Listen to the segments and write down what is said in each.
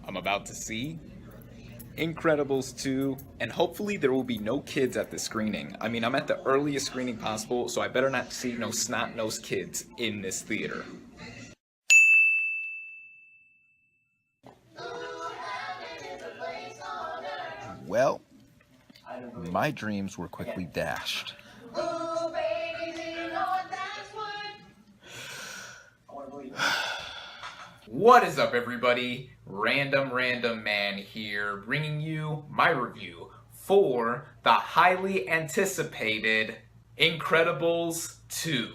I'm about to see Incredibles 2, and hopefully there will be no kids at the screening. I mean, I'm at the earliest screening possible, so I better not see no snot-nosed kids in this theater. Well, my dreams were quickly dashed. What is up, everybody? Random Man here, bringing you my review for the highly anticipated Incredibles 2.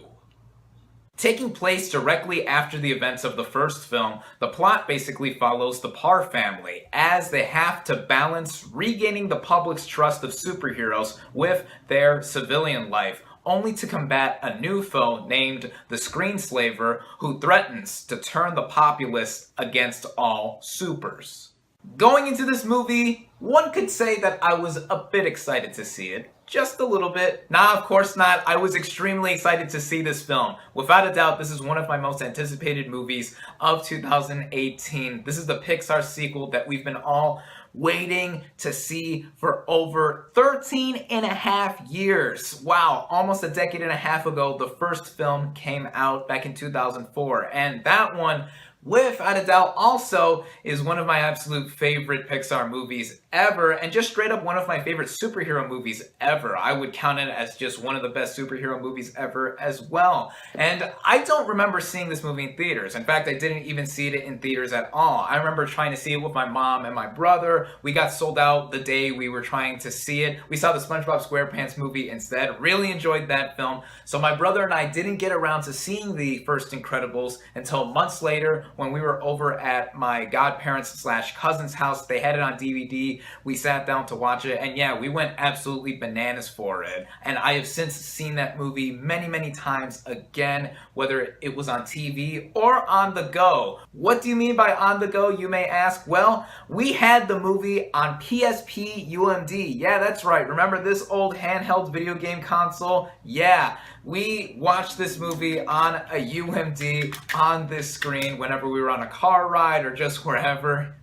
Taking place directly after the events of the first film, the plot basically follows the Parr family as they have to balance regaining the public's trust of superheroes with their civilian life, only to combat a new foe named the Screenslaver who threatens to turn the populace against all supers. Going into this movie, one could say that I was a bit excited to see it. Just a little bit. Nah, of course not. I was extremely excited to see this film. Without a doubt, this is one of my most anticipated movies of 2018. This is the Pixar sequel that we've been all waiting to see for over 13 and a half years. Wow, almost a decade and a half ago, the first film came out back in 2004. And that one, without a doubt, also is one of my absolute favorite Pixar movies ever, and just straight up one of my favorite superhero movies ever. I would count it as just one of the best superhero movies ever as well. And I don't remember seeing this movie in theaters. In fact, I didn't even see it in theaters at all. I remember trying to see it with my mom and my brother. We got sold out the day we were trying to see it. We saw the SpongeBob SquarePants movie instead. Really enjoyed that film. So my brother and I didn't get around to seeing the first Incredibles until months later when we were over at my godparents / cousin's house. They had it on DVD. We sat down to watch it, and yeah, we went absolutely bananas for it. And I have since seen that movie many times again, whether it was on TV or on the go. What do you mean by on the go, you may ask? Well, we had the movie on PSP UMD. Yeah, that's right. Remember this old handheld video game console? Yeah, we watched this movie on a UMD on this screen whenever we were on a car ride or just wherever.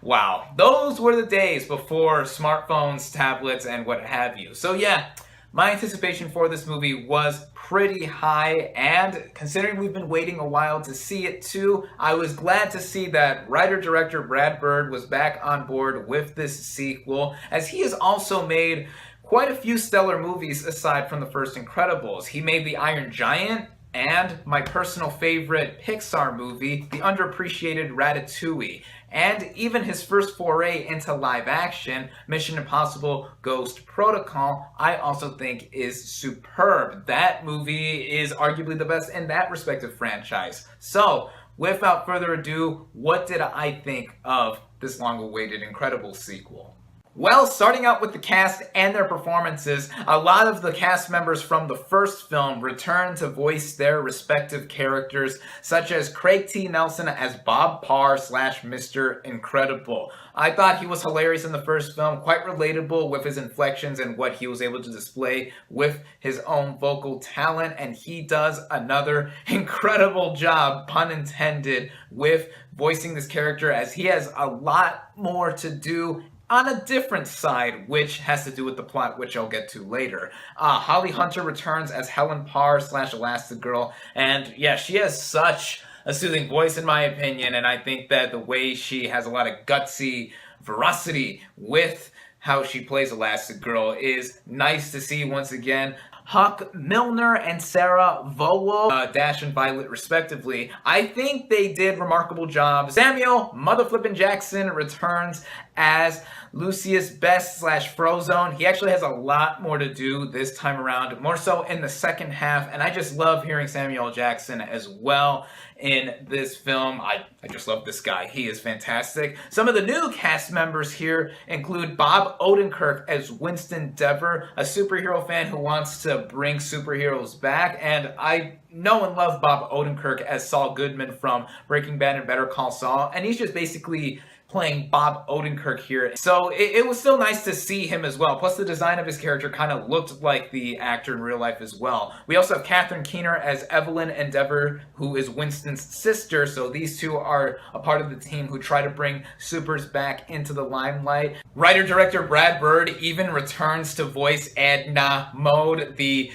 Wow, those were the days before smartphones, tablets, and what have you. So yeah, my anticipation for this movie was pretty high, and considering we've been waiting a while to see it too, I was glad to see that writer-director Brad Bird was back on board with this sequel, as he has also made quite a few stellar movies aside from the first Incredibles. He made The Iron Giant, and my personal favorite Pixar movie, the underappreciated Ratatouille. And even his first foray into live action, Mission Impossible Ghost Protocol, I also think is superb. That movie is arguably the best in that respective franchise. So, without further ado, what did I think of this long-awaited Incredibles sequel? Well, starting out with the cast and their performances, a lot of the cast members from the first film returned to voice their respective characters, such as Craig T. Nelson as Bob Parr / Mr. Incredible. I thought he was hilarious in the first film, quite relatable with his inflections and what he was able to display with his own vocal talent, and he does another incredible job, pun intended, with voicing this character, as he has a lot more to do on a different side, which has to do with the plot, which I'll get to later. Holly Hunter returns as Helen Parr / Elastigirl, and yeah, she has such a soothing voice in my opinion, and I think that the way she has a lot of gutsy veracity with how she plays Elastigirl is nice to see once again. Huck Milner and Sarah Vowell, Dash and Violet respectively, I think they did remarkable jobs. Samuel Motherflippin' Jackson returns as Lucius Best / Frozone. He actually has a lot more to do this time around, more so in the second half, and I just love hearing Samuel Jackson as well in this film. I just love this guy. He is fantastic. Some of the new cast members here include Bob Odenkirk as Winston Dever, a superhero fan who wants to bring superheroes back, and I know and love Bob Odenkirk as Saul Goodman from Breaking Bad and Better Call Saul, and he's just basically playing Bob Odenkirk here. So it was still nice to see him as well. Plus the design of his character kind of looked like the actor in real life as well. We also have Catherine Keener as Evelyn Endeavor, who is Winston's sister. So these two are a part of the team who try to bring supers back into the limelight. Writer-director Brad Bird even returns to voice Edna Mode, the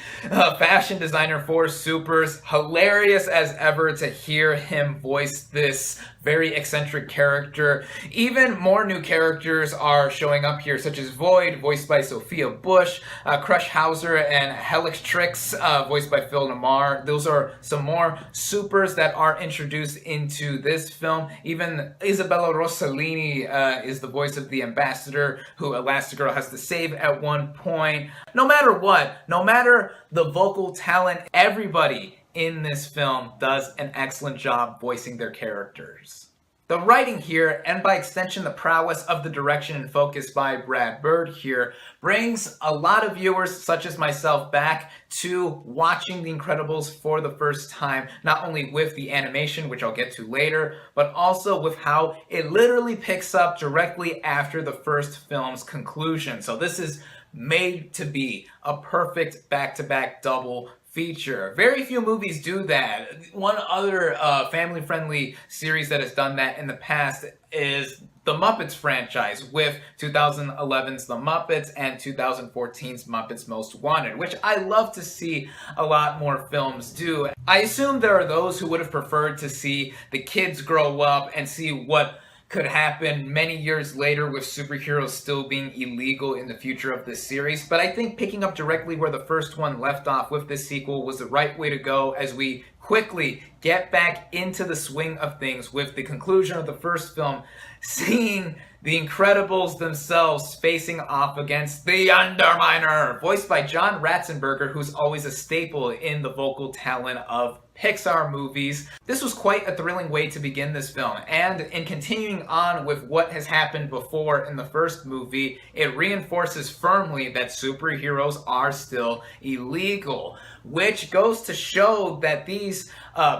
fashion designer for supers. Hilarious as ever to hear him voice this very eccentric character. Even more new characters are showing up here, such as Void, voiced by Sophia Bush, Crush Hauser, and Helix Trix, voiced by Phil Lamar. Those are some more supers that are introduced into this film. Even Isabella Rossellini is the voice of the ambassador who Elastigirl has to save at one point. No matter what, no matter the vocal talent, everybody in this film does an excellent job voicing their characters. The writing here, and by extension the prowess of the direction and focus by Brad Bird here, brings a lot of viewers, such as myself, back to watching The Incredibles for the first time, not only with the animation, which I'll get to later, but also with how it literally picks up directly after the first film's conclusion. So this is made to be a perfect back-to-back double feature. Very few movies do that. One other family-friendly series that has done that in the past is the Muppets franchise, with 2011's The Muppets and 2014's Muppets Most Wanted, which I love to see a lot more films do. I assume there are those who would have preferred to see the kids grow up and see what could happen many years later with superheroes still being illegal in the future of this series, but I think picking up directly where the first one left off with this sequel was the right way to go as we quickly get back into the swing of things with the conclusion of the first film, seeing the Incredibles themselves facing off against the Underminer, voiced by John Ratzenberger, who's always a staple in the vocal talent of Pixar movies. This was quite a thrilling way to begin this film, and in continuing on with what has happened before in the first movie, it reinforces firmly that superheroes are still illegal, which goes to show that these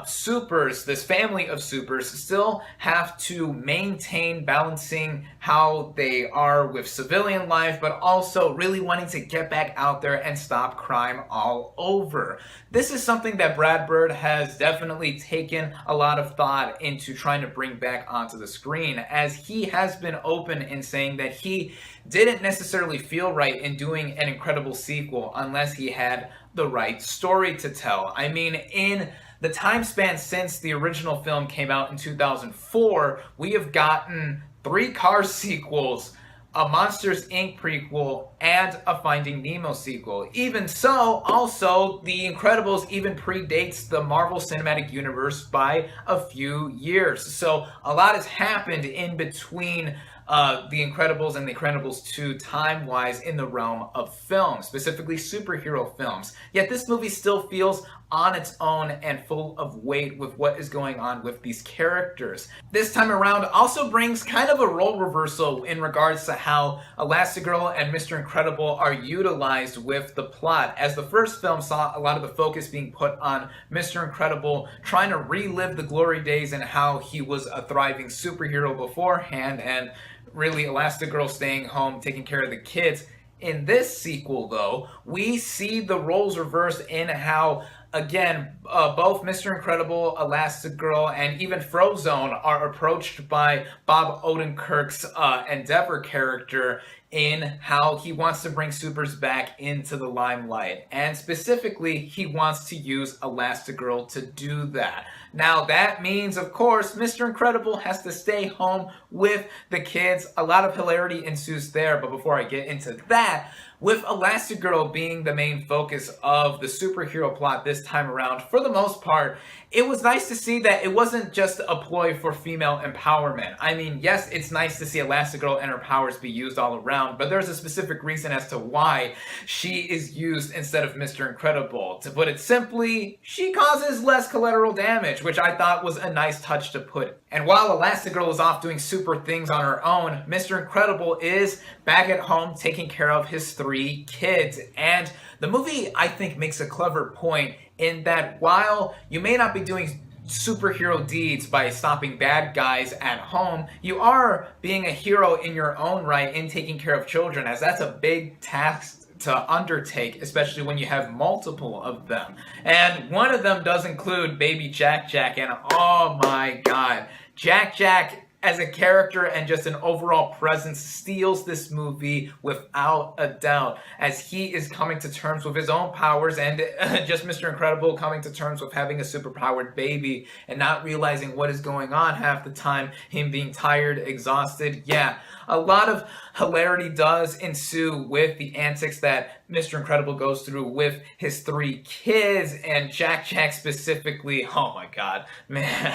supers, this family of supers, still have to maintain balancing how they are with civilian life, but also really wanting to get back out there and stop crime all over. This is something that Brad Bird has definitely taken a lot of thought into trying to bring back onto the screen, as he has been open in saying that he didn't necessarily feel right in doing an Incredible sequel unless he had the right story to tell. I mean, in the time span since the original film came out in 2004, we have gotten 3 Cars sequels, a Monsters, Inc. prequel, and a Finding Nemo sequel. Even so, also, The Incredibles even predates the Marvel Cinematic Universe by a few years. So a lot has happened in between The Incredibles and The Incredibles 2 time-wise in the realm of film, specifically superhero films. Yet this movie still feels on its own and full of weight with what is going on with these characters. This time around also brings kind of a role reversal in regards to how Elastigirl and Mr. Incredible are utilized with the plot, as the first film saw a lot of the focus being put on Mr. Incredible trying to relive the glory days and how he was a thriving superhero beforehand, and really Elastigirl staying home taking care of the kids. In this sequel, though, we see the roles reversed in how, again, both Mr. Incredible, Elastigirl, and even Frozone are approached by Bob Odenkirk's Endeavor character in how he wants to bring supers back into the limelight. And specifically, he wants to use Elastigirl to do that. Now, that means, of course, Mr. Incredible has to stay home with the kids. A lot of hilarity ensues there, but before I get into that, with Elastigirl being the main focus of the superhero plot this time around, for the most part, it was nice to see that it wasn't just a ploy for female empowerment. I mean, yes, it's nice to see Elastigirl and her powers be used all around, but there's a specific reason as to why she is used instead of Mr. Incredible. To put it simply, she causes less collateral damage, which I thought was a nice touch to put. And while Elastigirl is off doing super things on her own, Mr. Incredible is back at home taking care of his 3 kids. And the movie, I think, makes a clever point in that while you may not be doing superhero deeds by stopping bad guys at home, you are being a hero in your own right in taking care of children, as that's a big task to undertake, especially when you have multiple of them. And one of them does include baby Jack Jack, and oh my god, Jack Jack as a character and just an overall presence steals this movie without a doubt, as he is coming to terms with his own powers and just Mr. Incredible coming to terms with having a superpowered baby and not realizing what is going on half the time, him being tired, exhausted. Yeah, a lot of hilarity does ensue with the antics that Mr. Incredible goes through with his 3 kids, and Jack Jack specifically. Oh my god, man.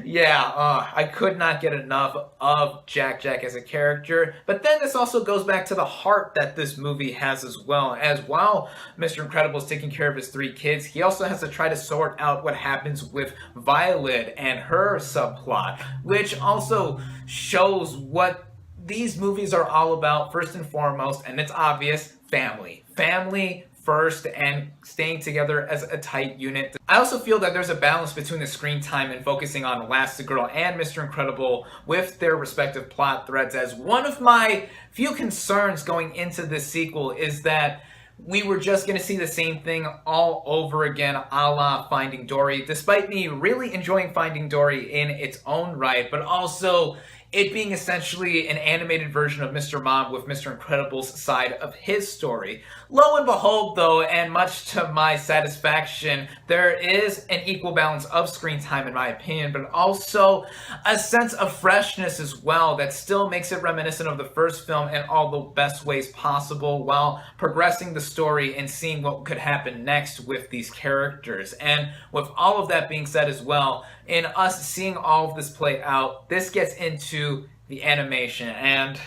Yeah, I could not get enough of Jack Jack as a character. But then this also goes back to the heart that this movie has as well, as while Mr. Incredible is taking care of his 3 kids, he also has to try to sort out what happens with Violet and her subplot, which also shows what these movies are all about, first and foremost, and it's obvious, family. Family first and staying together as a tight unit. I also feel that there's a balance between the screen time and focusing on Elastigirl and Mr. Incredible with their respective plot threads, as one of my few concerns going into this sequel is that we were just going to see the same thing all over again, a la Finding Dory, despite me really enjoying Finding Dory in its own right, but also it being essentially an animated version of Mr. Mom with Mr. Incredible's side of his story. Lo and behold, though, and much to my satisfaction, there is an equal balance of screen time in my opinion, but also a sense of freshness as well that still makes it reminiscent of the first film in all the best ways possible, while progressing the story and seeing what could happen next with these characters. And with all of that being said as well, in us seeing all of this play out, this gets into the animation, and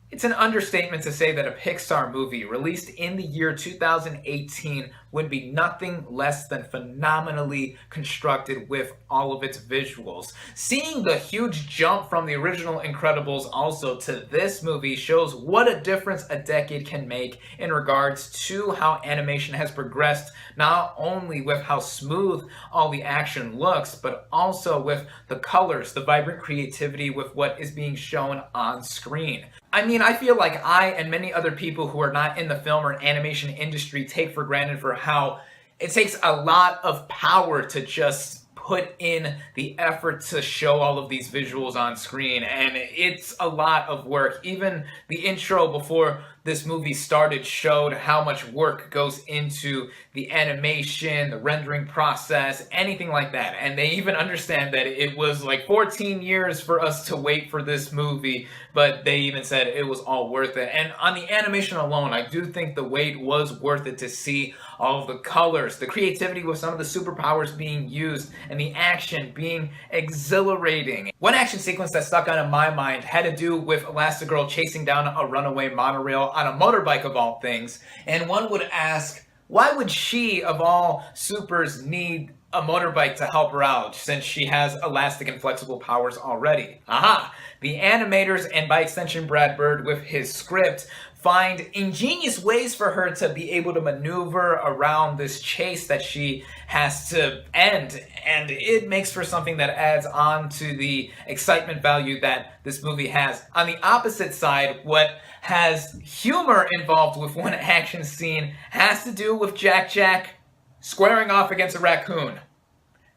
it's an understatement to say that a Pixar movie released in the year 2018 would be nothing less than phenomenally constructed with all of its visuals. Seeing the huge jump from the original Incredibles also to this movie shows what a difference a decade can make in regards to how animation has progressed, not only with how smooth all the action looks, but also with the colors, the vibrant creativity with what is being shown on screen. I mean, I feel like I and many other people who are not in the film or animation industry take for granted for how it takes a lot of power to just put in the effort to show all of these visuals on screen, and it's a lot of work. Even the intro before this movie started showed how much work goes into the animation, the rendering process, anything like that. And they even understand that it was like 14 years for us to wait for this movie, but they even said it was all worth it. And on the animation alone, I do think the wait was worth it to see all of the colors, the creativity with some of the superpowers being used, and the action being exhilarating. One action sequence that stuck out in my mind had to do with Elastigirl chasing down a runaway monorail on a motorbike of all things, and one would ask, why would she, of all supers, need a motorbike to help her out since she has elastic and flexible powers already? Aha! The animators, and by extension Brad Bird with his script, find ingenious ways for her to be able to maneuver around this chase that she has to end, and it makes for something that adds on to the excitement value that this movie has. On the opposite side, what has humor involved with one action scene has to do with Jack Jack squaring off against a raccoon.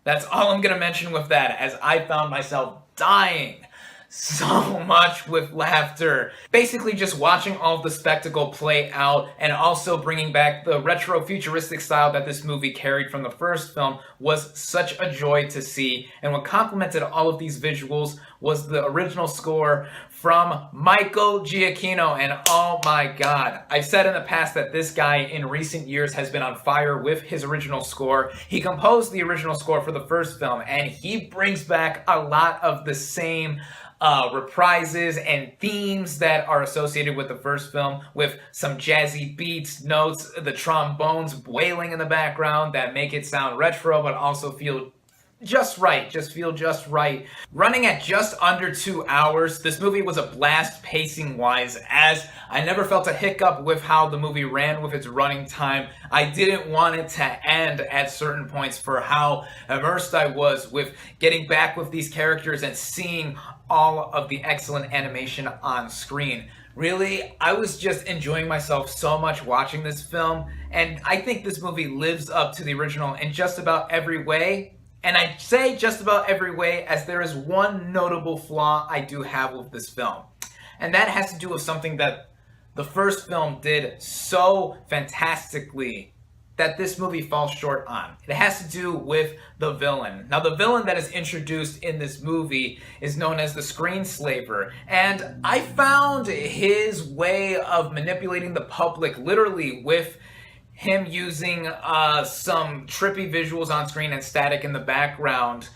That's all I'm going to mention with that, as I found myself dying so much with laughter. Basically just watching all of the spectacle play out, and also bringing back the retro futuristic style that this movie carried from the first film was such a joy to see. And what complemented all of these visuals was the original score from Michael Giacchino, and oh my god. I've said in the past that this guy in recent years has been on fire with his original score. He composed the original score for the first film, and he brings back a lot of the same reprises and themes that are associated with the first film, with some jazzy beats, notes, the trombones wailing in the background that make it sound retro but also feel just right, just feel just right. Running at just under 2 hours, this movie was a blast pacing wise, as I never felt a hiccup with how the movie ran with its running time. I didn't want it to end at certain points for how immersed I was with getting back with these characters and seeing all of the excellent animation on screen. Really, I was just enjoying myself so much watching this film, and I think this movie lives up to the original in just about every way. And I say just about every way as there is one notable flaw I do have with this film. And that has to do with something that the first film did so fantastically that this movie falls short on. It has to do with the villain. Now, the villain that is introduced in this movie is known as the Screenslaver, and I found his way of manipulating the public literally with him using some trippy visuals on screen and static in the background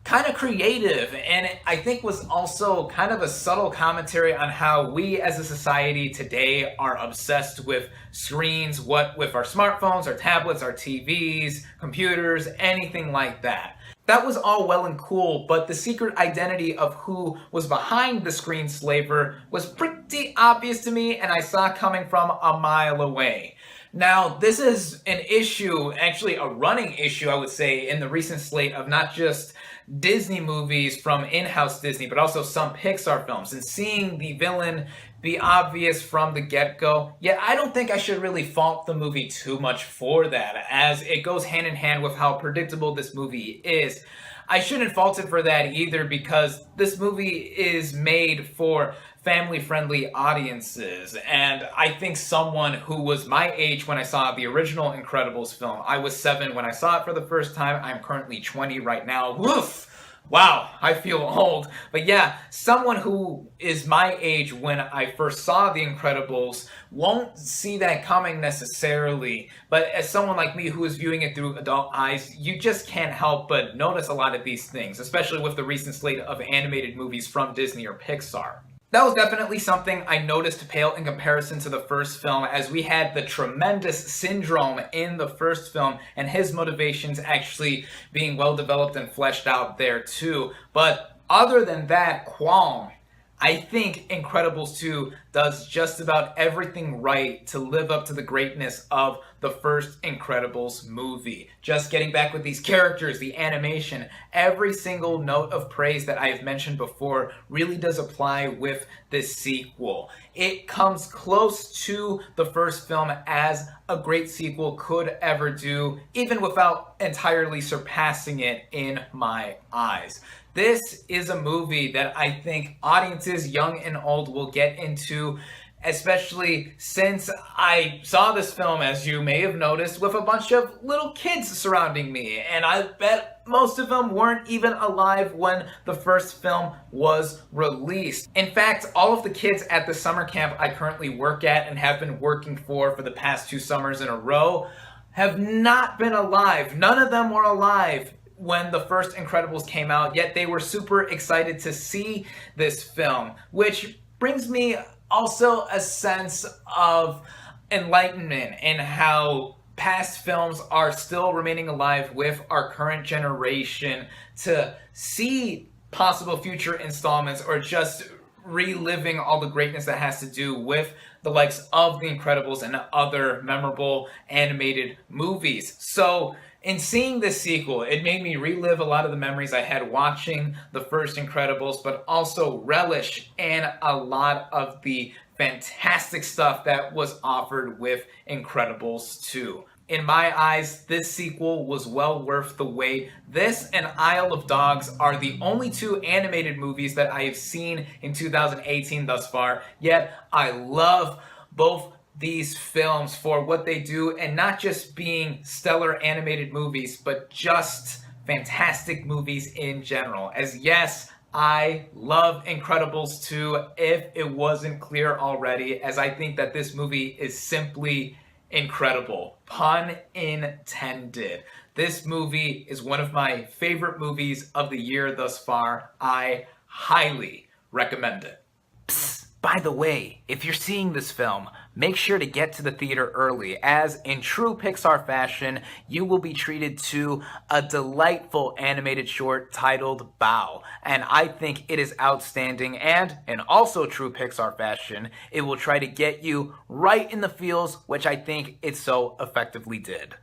kind of creative, and I think was also kind of a subtle commentary on how we as a society today are obsessed with screens, what with our smartphones, our tablets, our TVs, computers, anything like that. That was all well and cool, but the secret identity of who was behind the Screenslaver was pretty obvious to me, and I saw coming from a mile away. Now, this is an issue, actually a running issue, I would say, in the recent slate of not just Disney movies from in-house Disney, but also some Pixar films, and seeing the villain be obvious from the get-go. Yet I don't think I should really fault the movie too much for that, as it goes hand in hand with how predictable this movie is. I shouldn't fault it for that either, because this movie is made for family-friendly audiences, and I think someone who was my age when I saw the original Incredibles film, I was 7 when I saw it for the first time, I'm currently 20 right now, woof! Wow, I feel old. But yeah, someone who is my age when I first saw The Incredibles won't see that coming necessarily. But as someone like me who is viewing it through adult eyes, you just can't help but notice a lot of these things, especially with the recent slate of animated movies from Disney or Pixar. That was definitely something I noticed pale in comparison to the first film, as we had the tremendous Syndrome in the first film, and his motivations actually being well developed and fleshed out there too. But other than that qualm, I think Incredibles 2 does just about everything right to live up to the greatness of the first Incredibles movie. Just getting back with these characters, the animation, every single note of praise that I have mentioned before really does apply with this sequel. It comes close to the first film as a great sequel could ever do, even without entirely surpassing it in my eyes. This is a movie that I think audiences, young and old, will get into, especially since I saw this film, as you may have noticed, with a bunch of little kids surrounding me, and I bet most of them weren't even alive when the first film was released. In fact, all of the kids at the summer camp I currently work at and have been working for the past 2 summers in a row have not been alive. None of them were alive when the first Incredibles came out, yet they were super excited to see this film, which brings me also a sense of enlightenment in how past films are still remaining alive with our current generation to see possible future installments or just reliving all the greatness that has to do with the likes of The Incredibles and other memorable animated movies. So in seeing this sequel, it made me relive a lot of the memories I had watching the first Incredibles, but also relish in a lot of the fantastic stuff that was offered with Incredibles 2. In my eyes, this sequel was well worth the wait. This and Isle of Dogs are the only 2 animated movies that I have seen in 2018 thus far, yet I love both these films for what they do, and not just being stellar animated movies, but just fantastic movies in general. As yes, I love Incredibles 2, if it wasn't clear already, as I think that this movie is simply incredible. Pun intended. This movie is one of my favorite movies of the year thus far. I highly recommend it. Psst. By the way, if you're seeing this film, make sure to get to the theater early, as in true Pixar fashion, you will be treated to a delightful animated short titled Bow. And I think it is outstanding, and in also true Pixar fashion, it will try to get you right in the feels, which I think it so effectively did.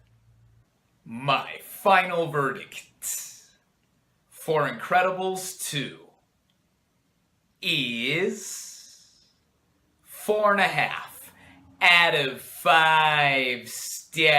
My final verdict for Incredibles 2 is 4.5 out of 5 stars.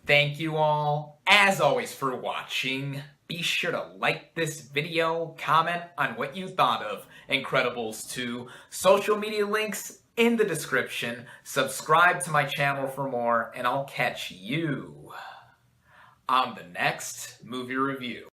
Thank you all, as always, for watching. Be sure to like this video, comment on what you thought of Incredibles 2, social media links in the description, subscribe to my channel for more, and I'll catch you on the next movie review.